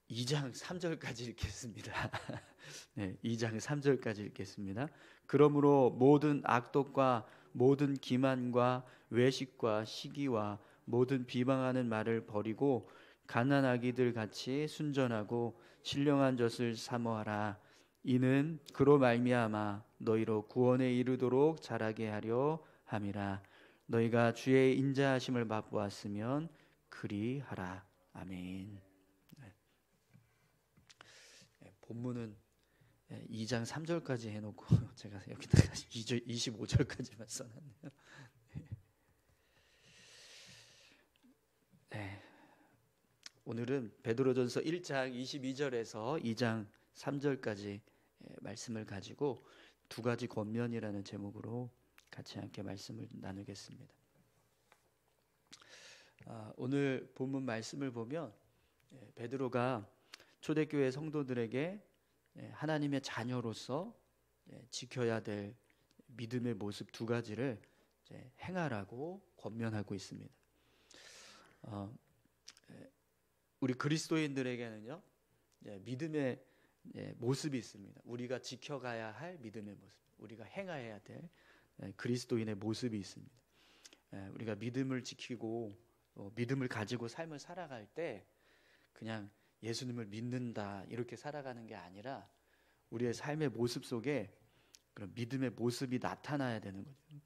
2장 3절까지 읽겠습니다. 네, 2장 3절까지 읽겠습니다. 그러므로 모든 악독과 모든 기만과 외식과 시기와 모든 비방하는 말을 버리고 갓난아기들 같이 순전하고 신령한 젖을 사모하라. 이는 그로 말미암아 너희로 구원에 이르도록 자라게 하려 함이라. 너희가 주의 인자하심을 맛보았으면 그리하라. 아멘. 본문은 2장 3절까지 해놓고 제가 여기다가 25절까지만 써놨네요. 네. 오늘은 베드로전서 1장 22절에서 2장 3절까지 말씀을 가지고 두 가지 권면이라는 제목으로 같이 함께 말씀을 나누겠습니다. 오늘 본문 말씀을 보면 베드로가 초대교회 성도들에게 하나님의 자녀로서 지켜야 될 믿음의 모습 두 가지를 행하라고 권면하고 있습니다. 우리 그리스도인들에게는요, 믿음의 모습이 있습니다. 우리가 지켜가야 할 믿음의 모습, 우리가 행해야 될 그리스도인의 모습이 있습니다. 우리가 믿음을 지키고 믿음을 가지고 삶을 살아갈 때 그냥 예수님을 믿는다 이렇게 살아가는 게 아니라 우리의 삶의 모습 속에 그런 믿음의 모습이 나타나야 되는 거죠.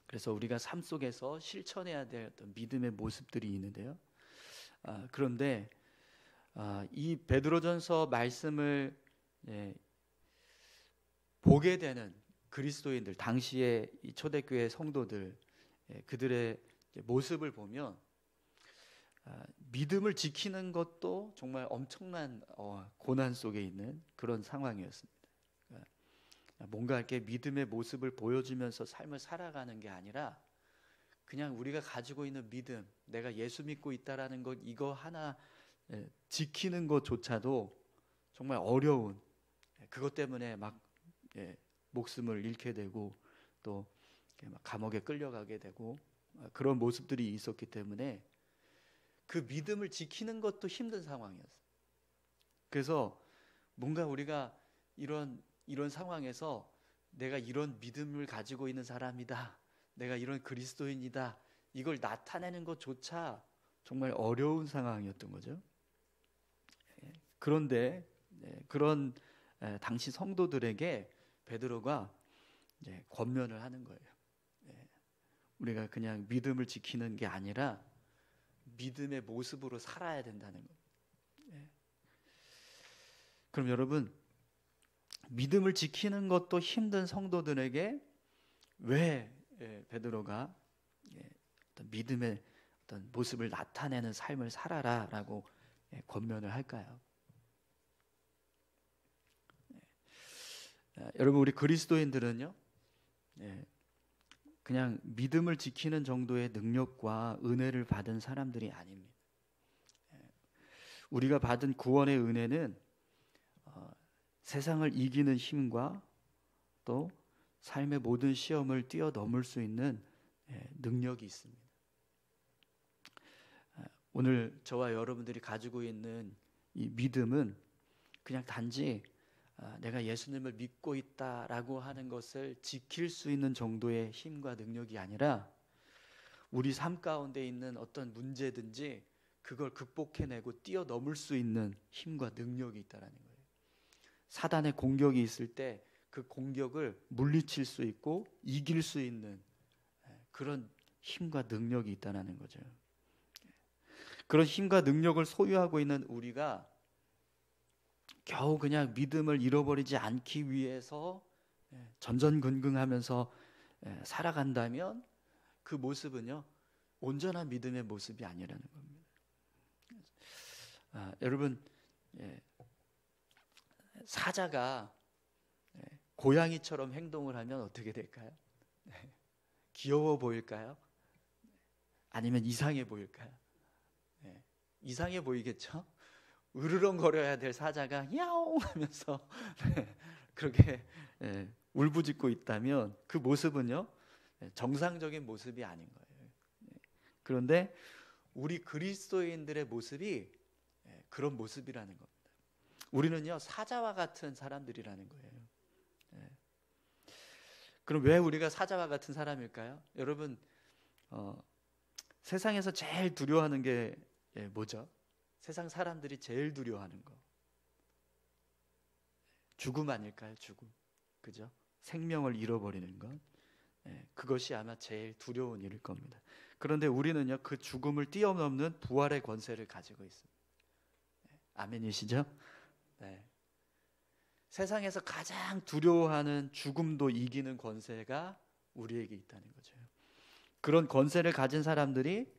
그래서 우리가 삶 속에서 실천해야 될 어떤 믿음의 모습들이 있는데요. 그런데 이 베드로전서 말씀을 보게 되는 그리스도인들, 당시의 이 초대교회 성도들, 그들의 모습을 보면 믿음을 지키는 것도 정말 엄청난 고난 속에 있는 그런 상황이었습니다. 뭔가 이렇게 믿음의 모습을 보여주면서 삶을 살아가는 게 아니라 그냥 우리가 가지고 있는 믿음, 내가 예수 믿고 있다라는 것 이거 하나 지키는 것조차도 정말 어려운, 그것 때문에 막 목숨을 잃게 되고 또 감옥에 끌려가게 되고 그런 모습들이 있었기 때문에 그 믿음을 지키는 것도 힘든 상황이었어요. 그래서 뭔가 우리가 이런 상황에서 내가 이런 믿음을 가지고 있는 사람이다, 내가 이런 그리스도인이다, 이걸 나타내는 것조차 정말 어려운 상황이었던 거죠. 그런데 그런 당시 성도들에게 베드로가 권면을 하는 거예요. 우리가 그냥 믿음을 지키는 게 아니라 믿음의 모습으로 살아야 된다는 것. 그럼 여러분, 믿음을 지키는 것도 힘든 성도들에게 왜 베드로가 어떤 믿음의 어떤 모습을 나타내는 삶을 살아라라고 권면을 할까요? 여러분, 우리 그리스도인들은요, 그냥 믿음을 지키는 정도의 능력과 은혜를 받은 사람들이 아닙니다. 우리가 받은 구원의 은혜는 세상을 이기는 힘과 또 삶의 모든 시험을 뛰어넘을 수 있는 능력이 있습니다. 오늘 저와 여러분들이 가지고 있는 이 믿음은 그냥 단지 내가 예수님을 믿고 있다라고 하는 것을 지킬 수 있는 정도의 힘과 능력이 아니라 우리 삶 가운데 있는 어떤 문제든지 그걸 극복해내고 뛰어넘을 수 있는 힘과 능력이 있다는 거예요. 사단의 공격이 있을 때 그 공격을 물리칠 수 있고 이길 수 있는 그런 힘과 능력이 있다는 거죠. 그런 힘과 능력을 소유하고 있는 우리가 겨우 그냥 믿음을 잃어버리지 않기 위해서 전전긍긍하면서 살아간다면 그 모습은요, 온전한 믿음의 모습이 아니라는 겁니다. 여러분, 사자가 고양이처럼 행동을 하면 어떻게 될까요? 귀여워 보일까요? 아니면 이상해 보일까요? 이상해 보이겠죠? 으르렁거려야 될 사자가 야옹 하면서 그렇게 울부짖고 있다면 그 모습은요, 정상적인 모습이 아닌 거예요. 그런데 우리 그리스도인들의 모습이 그런 모습이라는 겁니다. 우리는요 사자와 같은 사람들이라는 거예요. 예. 그럼 왜 우리가 사자와 같은 사람일까요? 여러분 세상에서 제일 두려워하는 게 뭐죠? 세상 사람들이 제일 두려워하는 거 죽음 아닐까요? 죽음, 그죠? 생명을 잃어버리는 것, 그것이 아마 제일 두려운 일일 겁니다. 그런데 우리는요 그 죽음을 뛰어넘는 부활의 권세를 가지고 있습니다. 아멘이시죠? 네. 세상에서 가장 두려워하는 죽음도 이기는 권세가 우리에게 있다는 거죠. 그런 권세를 가진 사람들이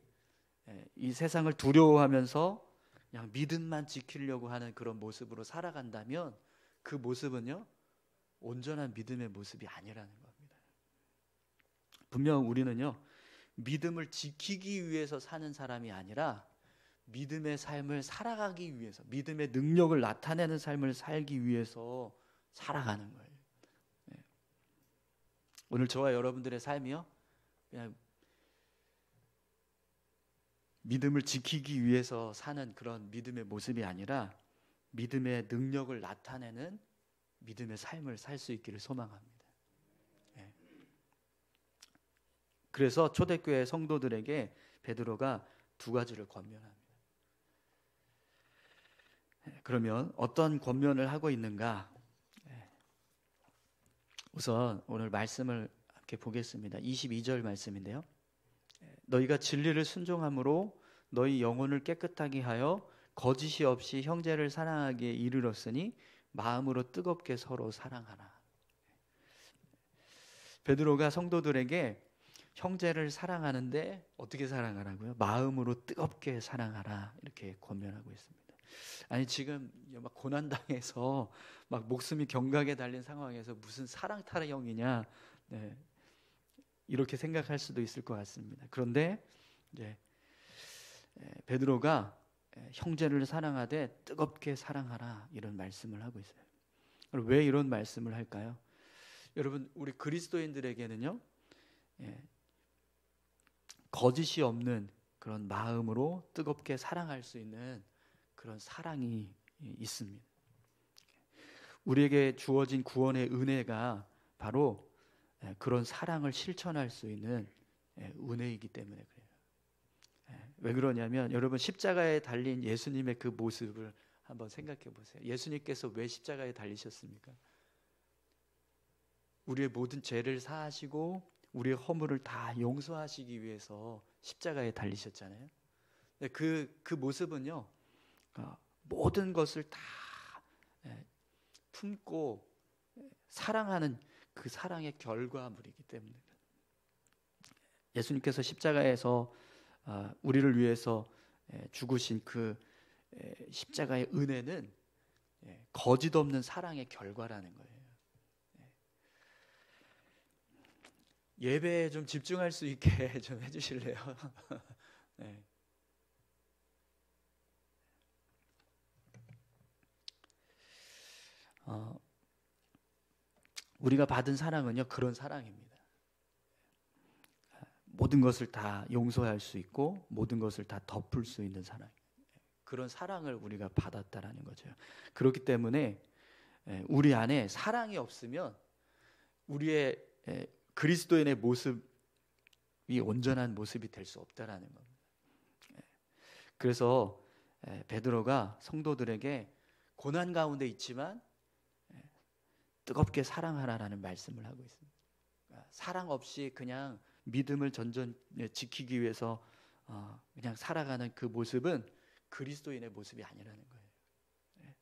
이 세상을 두려워하면서 그냥 믿음만 지키려고 하는 그런 모습으로 살아간다면 그 모습은요 온전한 믿음의 모습이 아니라는 겁니다. 분명 우리는요 믿음을 지키기 위해서 사는 사람이 아니라 믿음의 삶을 살아가기 위해서, 믿음의 능력을 나타내는 삶을 살기 위해서 살아가는 거예요. 오늘 저와 여러분들의 삶이요 그냥 믿음을 지키기 위해서 사는 그런 믿음의 모습이 아니라 믿음의 능력을 나타내는 믿음의 삶을 살 수 있기를 소망합니다. 그래서 초대교회 성도들에게 베드로가 두 가지를 권면합니다. 그러면 어떤 권면을 하고 있는가? 우선 오늘 말씀을 함께 보겠습니다. 22절 말씀인데요. 너희가 진리를 순종함으로 너희 영혼을 깨끗하게 하여 거짓이 없이 형제를 사랑하기에 이르렀으니 마음으로 뜨겁게 서로 사랑하라. 베드로가 성도들에게 형제를 사랑하는데 어떻게 사랑하라고요? 마음으로 뜨겁게 사랑하라 이렇게 권면하고 있습니다. 아니 지금 막 고난당해서 막 목숨이 경각에 달린 상황에서 무슨 사랑 타령이냐 이렇게 생각할 수도 있을 것 같습니다. 그런데 이제 베드로가 형제를 사랑하되 뜨겁게 사랑하라 이런 말씀을 하고 있어요. 왜 이런 말씀을 할까요? 여러분 우리 그리스도인들에게는요 거짓이 없는 그런 마음으로 뜨겁게 사랑할 수 있는 그런 사랑이 있습니다. 우리에게 주어진 구원의 은혜가 바로 그런 사랑을 실천할 수 있는 은혜이기 때문에 그래요. 왜 그러냐면 여러분 십자가에 달린 예수님의 그 모습을 한번 생각해 보세요. 예수님께서 왜 십자가에 달리셨습니까? 우리의 모든 죄를 사하시고 우리의 허물을 다 용서하시기 위해서 십자가에 달리셨잖아요. 그 모습은요 모든 것을 다 품고 사랑하는 그 사랑의 결과물이기 때문에 예수님께서 십자가에서 우리를 위해서 죽으신 그 십자가의 은혜는 거짓 없는 사랑의 결과라는 거예요. 예배에 좀 집중할 수 있게 좀 해주실래요? 네. 우리가 받은 사랑은요 그런 사랑입니다. 모든 것을 다 용서할 수 있고 모든 것을 다 덮을 수 있는 사랑, 그런 사랑을 우리가 받았다라는 거죠. 그렇기 때문에 우리 안에 사랑이 없으면 우리의 그리스도인의 모습이 온전한 모습이 될 수 없다라는 겁니다. 그래서 베드로가 성도들에게 고난 가운데 있지만 뜨겁게 사랑하라라는 말씀을 하고 있습니다. 사랑 없이 그냥 믿음을 전전 지키기 위해서 그냥 살아가는 그 모습은 그리스도인의 모습이 아니라는 거예요.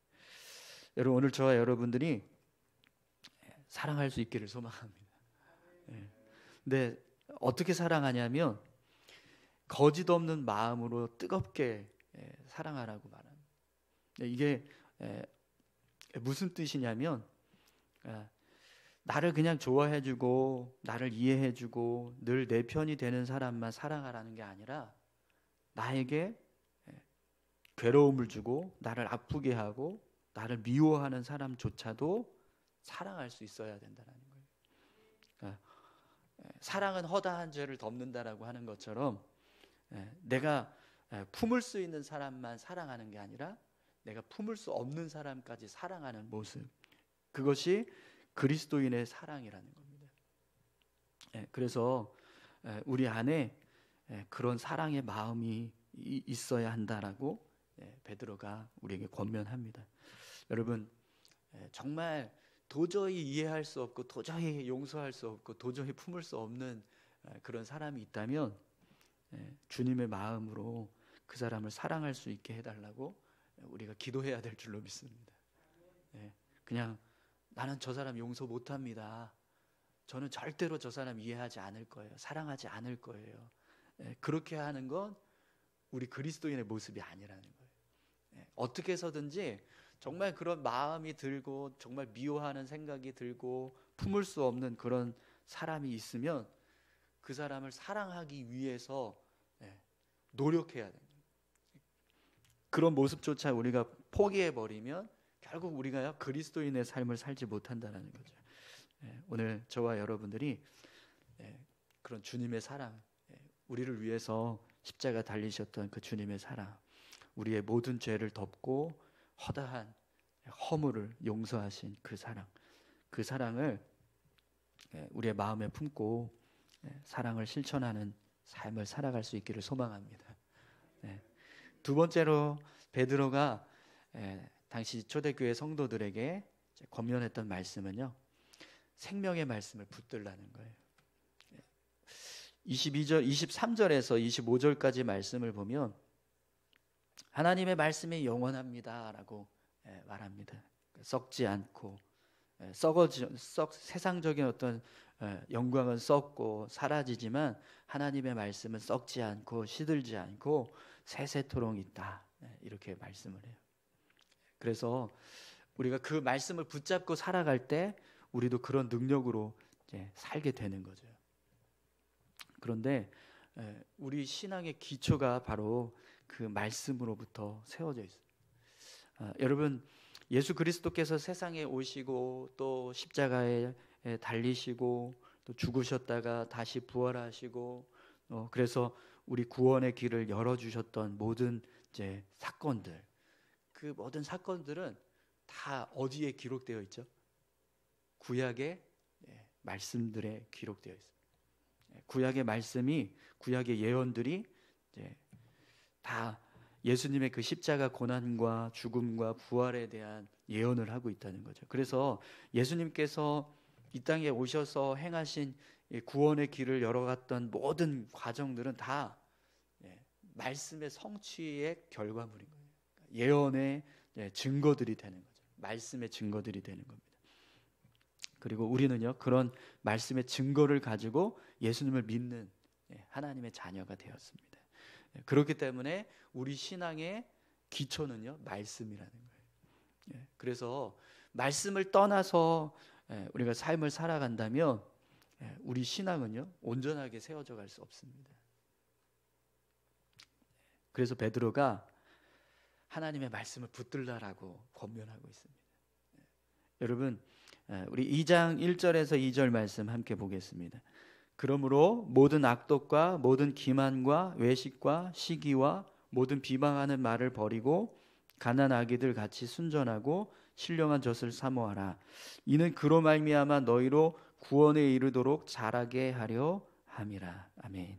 여러분 오늘 저와 여러분들이 사랑할 수 있기를 소망합니다. 근데 어떻게 사랑하냐면 거짓 없는 마음으로 뜨겁게 사랑하라고 말합니다. 이게 무슨 뜻이냐면 나를 그냥 좋아해주고 나를 이해해주고 늘 내 편이 되는 사람만 사랑하라는 게 아니라 나에게 괴로움을 주고 나를 아프게 하고 나를 미워하는 사람조차도 사랑할 수 있어야 된다는 거예요. 그러니까 사랑은 허다한 죄를 덮는다라고 하는 것처럼 내가 품을 수 있는 사람만 사랑하는 게 아니라 내가 품을 수 없는 사람까지 사랑하는 모습, 그것이 그리스도인의 사랑이라는 겁니다. 그래서 우리 안에 그런 사랑의 마음이 있어야 한다라고 베드로가 우리에게 권면합니다. 여러분, 정말 도저히 이해할 수 없고 도저히 용서할 수 없고 도저히 품을 수 없는 그런 사람이 있다면 주님의 마음으로 그 사람을 사랑할 수 있게 해달라고 우리가 기도해야 될 줄로 믿습니다. 그냥 나는 저 사람 용서 못합니다. 저는 절대로 저 사람 이해하지 않을 거예요. 사랑하지 않을 거예요. 그렇게 하는 건 우리 그리스도인의 모습이 아니라는 거예요. 어떻게 해서든지 정말 그런 마음이 들고 정말 미워하는 생각이 들고 품을 수 없는 그런 사람이 있으면 그 사람을 사랑하기 위해서 노력해야 됩니다. 그런 모습조차 우리가 포기해버리면 결국 우리가 그리스도인의 삶을 살지 못한다는 거죠. 오늘 저와 여러분들이 그런 주님의 사랑, 우리를 위해서 십자가 달리셨던 그 주님의 사랑, 우리의 모든 죄를 덮고 허다한 허물을 용서하신 그 사랑, 그 사랑을 우리의 마음에 품고 사랑을 실천하는 삶을 살아갈 수 있기를 소망합니다. 두 번째로 베드로가 당시 초대교회 성도들에게 권면했던 말씀은요, 생명의 말씀을 붙들라는 거예요. 23절에서 25절까지 말씀을 보면 하나님의 말씀이 영원합니다라고 말합니다. 썩지 않고 세상적인 어떤 영광은 썩고 사라지지만 하나님의 말씀은 썩지 않고 시들지 않고 세세토록 있다, 이렇게 말씀을 해요. 그래서 우리가 그 말씀을 붙잡고 살아갈 때 우리도 그런 능력으로 살게 되는 거죠. 그런데 우리 신앙의 기초가 바로 그 말씀으로부터 세워져 있어요. 여러분, 예수 그리스도께서 세상에 오시고 또 십자가에 달리시고 또 죽으셨다가 다시 부활하시고 그래서 우리 구원의 길을 열어주셨던 모든 사건들, 그 모든 사건들은 다 어디에 기록되어 있죠? 구약의 말씀들에 기록되어 있습니다. 구약의 말씀이, 구약의 예언들이 다 예수님의 그 십자가 고난과 죽음과 부활에 대한 예언을 하고 있다는 거죠. 그래서 예수님께서 이 땅에 오셔서 행하신 구원의 길을 열어갔던 모든 과정들은 다 말씀의 성취의 결과물인 거예요. 예언의 증거들이 되는 거죠. 말씀의 증거들이 되는 겁니다. 그리고 우리는요, 그런 말씀의 증거를 가지고 예수님을 믿는 하나님의 자녀가 되었습니다. 그렇기 때문에 우리 신앙의 기초는요, 말씀이라는 거예요. 그래서 말씀을 떠나서 우리가 삶을 살아간다면 우리 신앙은요, 온전하게 세워져 갈 수 없습니다. 그래서 베드로가 하나님의 말씀을 붙들라라고 권면하고 있습니다. 여러분, 우리 2장 1절에서 2절 말씀 함께 보겠습니다. 그러므로 모든 악독과 모든 기만과 외식과 시기와 모든 비방하는 말을 버리고 가난 아기들 같이 순전하고 신령한 젖을 사모하라. 이는 그로 말미암아 너희로 구원에 이르도록 자라게 하려 함이라. 아멘.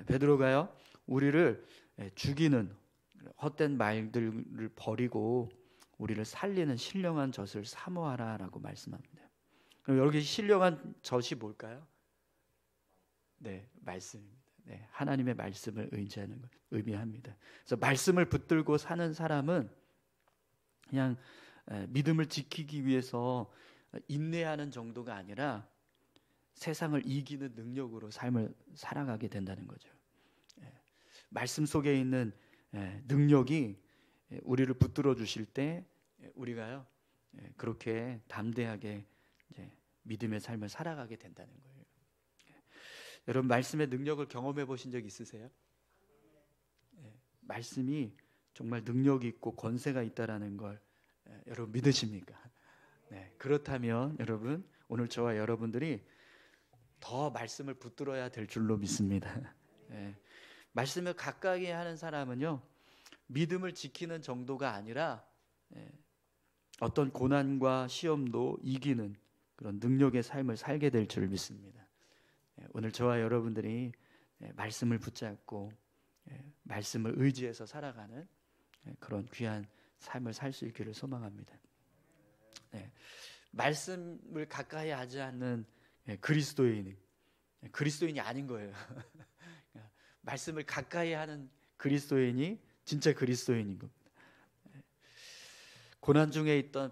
베드로가요, 우리를 죽이는 헛된 말들을 버리고 우리를 살리는 신령한 젖을 사모하라라고 말씀합니다. 그럼 여기 신령한 젖이 뭘까요? 말씀입니다. 하나님의 말씀을 의지하는 것, 의미합니다. 그래서 말씀을 붙들고 사는 사람은 그냥 믿음을 지키기 위해서 인내하는 정도가 아니라 세상을 이기는 능력으로 삶을 살아가게 된다는 거죠. 말씀 속에 있는 능력이 우리를 붙들어 주실 때 우리가요, 그렇게 담대하게 믿음의 삶을 살아가게 된다는 거예요. 여러분, 말씀의 능력을 경험해 보신 적 있으세요? 말씀이 정말 능력이 있고 권세가 있다라는 걸 여러분 믿으십니까? 그렇다면 여러분, 오늘 저와 여러분들이 더 말씀을 붙들어야 될 줄로 믿습니다. 말씀을 가까이 하는 사람은요, 믿음을 지키는 정도가 아니라 어떤 고난과 시험도 이기는 그런 능력의 삶을 살게 될 줄 믿습니다. 오늘 저와 여러분들이 말씀을 붙잡고 말씀을 의지해서 살아가는 그런 귀한 삶을 살 수 있기를 소망합니다. 말씀을 가까이 하지 않는 그리스도인이 아닌 거예요. 말씀을 가까이 하는 그리스도인이 진짜 그리스도인인 겁니다. 고난 중에 있던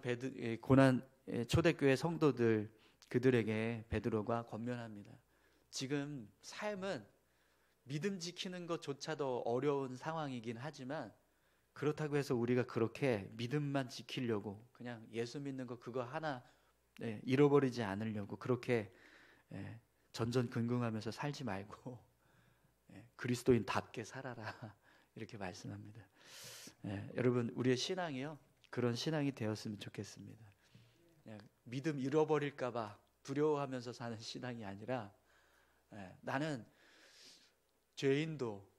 고난 초대교회 성도들, 그들에게 베드로가 권면합니다. 지금 삶은 믿음 지키는 것조차도 어려운 상황이긴 하지만, 그렇다고 해서 우리가 그렇게 믿음만 지키려고 그냥 예수 믿는 거 그거 하나 잃어버리지 않으려고 그렇게 전전긍긍하면서 살지 말고 그리스도인답게 살아라, 이렇게 말씀합니다. 여러분, 우리의 신앙이요, 그런 신앙이 되었으면 좋겠습니다. 믿음 잃어버릴까 봐 두려워하면서 사는 신앙이 아니라, 나는 죄인도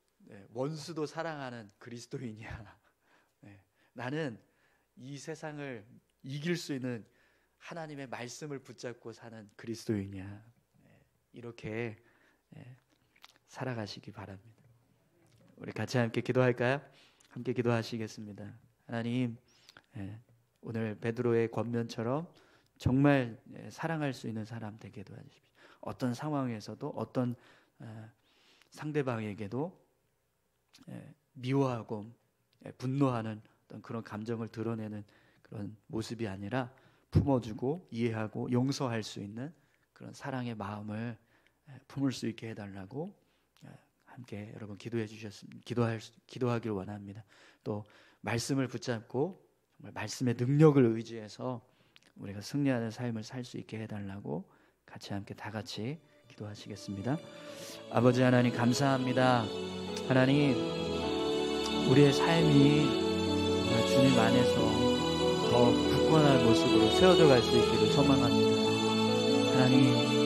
원수도 사랑하는 그리스도인이야. 나는 이 세상을 이길 수 있는 하나님의 말씀을 붙잡고 사는 그리스도인이야. 이렇게 살아가시기 바랍니다. 우리 같이 함께 기도할까요? 함께 기도하시겠습니다. 하나님, 오늘 베드로의 권면처럼 정말 사랑할 수 있는 사람 되게 도와주십시오. 어떤 상황에서도 어떤 상대방에게도 미워하고 분노하는 어떤 그런 감정을 드러내는 그런 모습이 아니라 품어주고 이해하고 용서할 수 있는 그런 사랑의 마음을 품을 수 있게 해달라고 함께 여러분 기도하기를 원합니다. 또 말씀을 붙잡고 정말 말씀의 능력을 의지해서 우리가 승리하는 삶을 살 수 있게 해달라고 같이 함께 다 같이 기도하시겠습니다. 아버지 하나님, 감사합니다. 하나님, 우리의 삶이 주님 안에서 더 굳건한 모습으로 세워져 갈 수 있기를 소망합니다. 하나님,